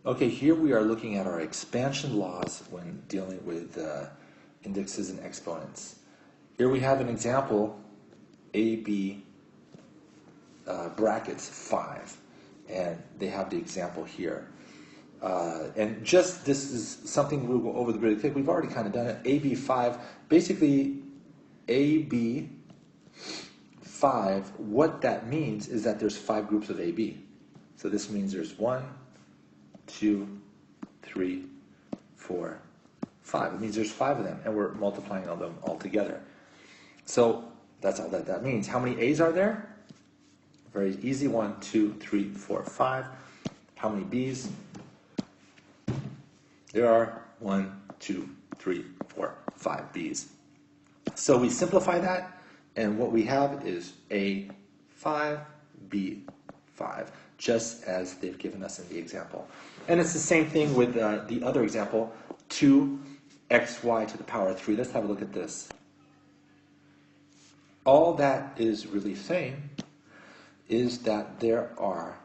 Okay, here we are looking at our expansion laws when dealing with indexes and exponents. Here we have an example, AB brackets 5, and they have the example here. And just this is something we'll go over really quick. We've already kind of done it. AB5, basically AB5, what that means is that there's 5 groups of AB. So this means there's 1, 2, 3, 4, 5. It means there's 5 of them, and we're multiplying all them all together. So that's all that means. How many A's are there? Very easy. 1, 2, 3, 4, 5. How many B's? There are 1, 2, 3, 4, 5 B's. So we simplify that, and what we have is A5, B5, just as they've given us in the example. And it's the same thing with the other example, 2xy to the power of 3. Let's have a look at this. All that is really saying is that there are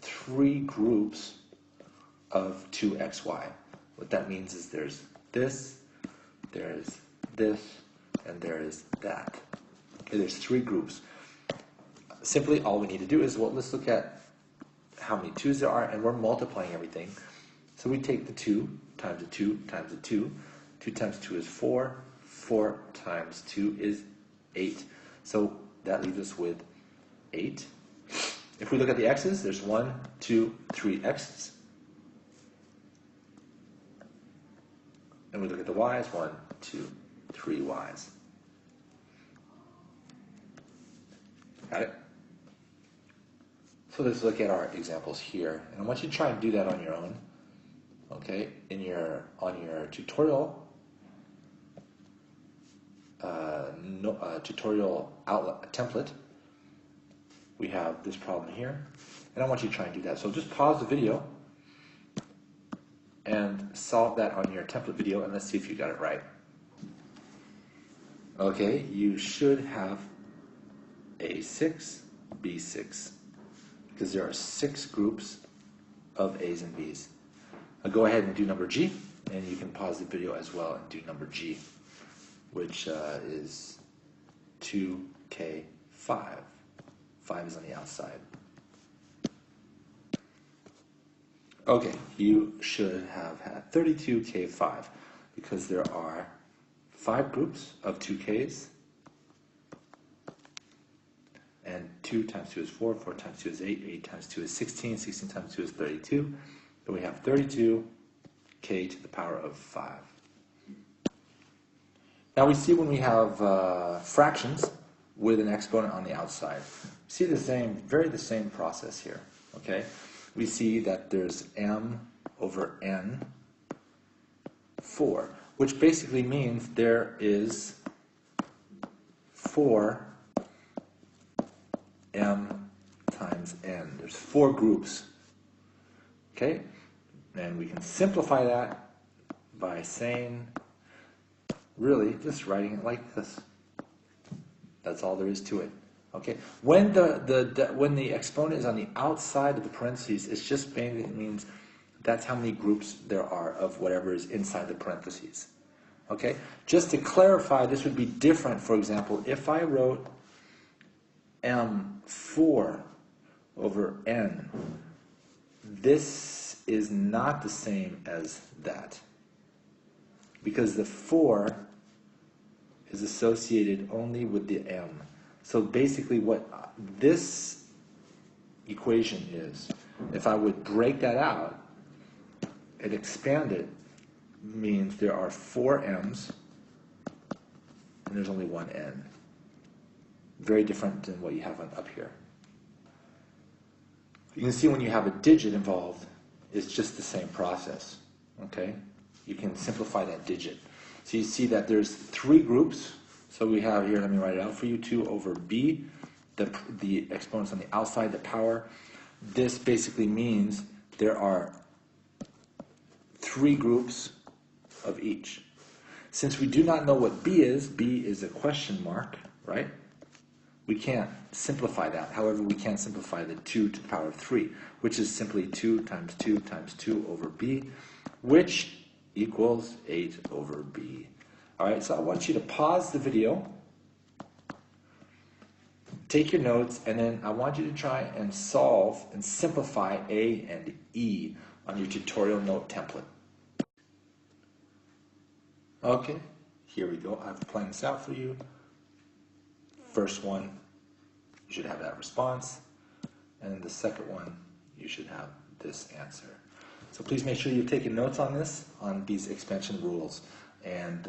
3 groups of 2xy. What that means is there's this, and there is that. Okay, there's 3 groups. Simply, all we need to do is, well, let's look at how many 2's there are, and we're multiplying everything. So we take the 2 times the 2 times the 2. 2 times 2 is 4. 4 times 2 is 8. So that leaves us with 8. If we look at the x's, there's 1, 2, 3 x's. And we look at the y's, 1, 2, 3 y's. Got it? So let's look at our examples here. And I want you to try and do that on your own. Okay? On your tutorial tutorial outlet template, we have this problem here. And I want you to try and do that. So just pause the video and solve that on your template video, and let's see if you got it right. Okay, you should have A6, B6, because there are 6 groups of A's and B's. I'll go ahead and do number G, and you can pause the video as well and do number G, which is 2K5. 5 is on the outside. Okay, you should have had 32K5 because there are 5 groups of 2Ks, and 2 times 2 is 4, 4 times 2 is 8, 8 times 2 is 16, 16 times 2 is 32. So we have 32K to the power of 5. Now we see when we have fractions with an exponent on the outside, we see the same process here, okay? We see that there's m over n 4, which basically means there is 4 m times n. There's 4 groups, okay? And we can simplify that by saying, really, just writing it like this. That's all there is to it. Okay, when the exponent is on the outside of the parentheses, it just basically means that's how many groups there are of whatever is inside the parentheses. Okay, just to clarify, this would be different. For example, if I wrote m4 over n, this is not the same as that, because the 4 is associated only with the m. So basically what this equation is, if I would break that out and expand it, means there are 4 m's and there's only 1 n. Very different than what you have up here. You can see when you have a digit involved, it's just the same process. Okay? You can simplify that digit. So you see that there's 3 groups. So we have here, let me write it out for you, 2 over b, the exponents on the outside, the power. This basically means there are 3 groups of each. Since we do not know what b is a question mark, right? We can't simplify that. However, we can simplify the 2 to the power of 3, which is simply 2 times 2 times 2 over b, which equals 8 over b. All right, so I want you to pause the video, take your notes, and then I want you to try and solve and simplify A and E on your tutorial note template. Okay, here we go. I've planned this out for you. First one, you should have that response. And then the second one, you should have this answer. So please make sure you're taking notes on this, on these expansion rules, and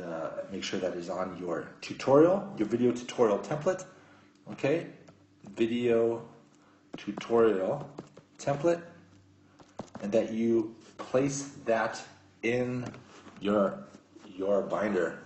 make sure that is on your tutorial, your video tutorial template. Okay, video tutorial template, and that you place that in your binder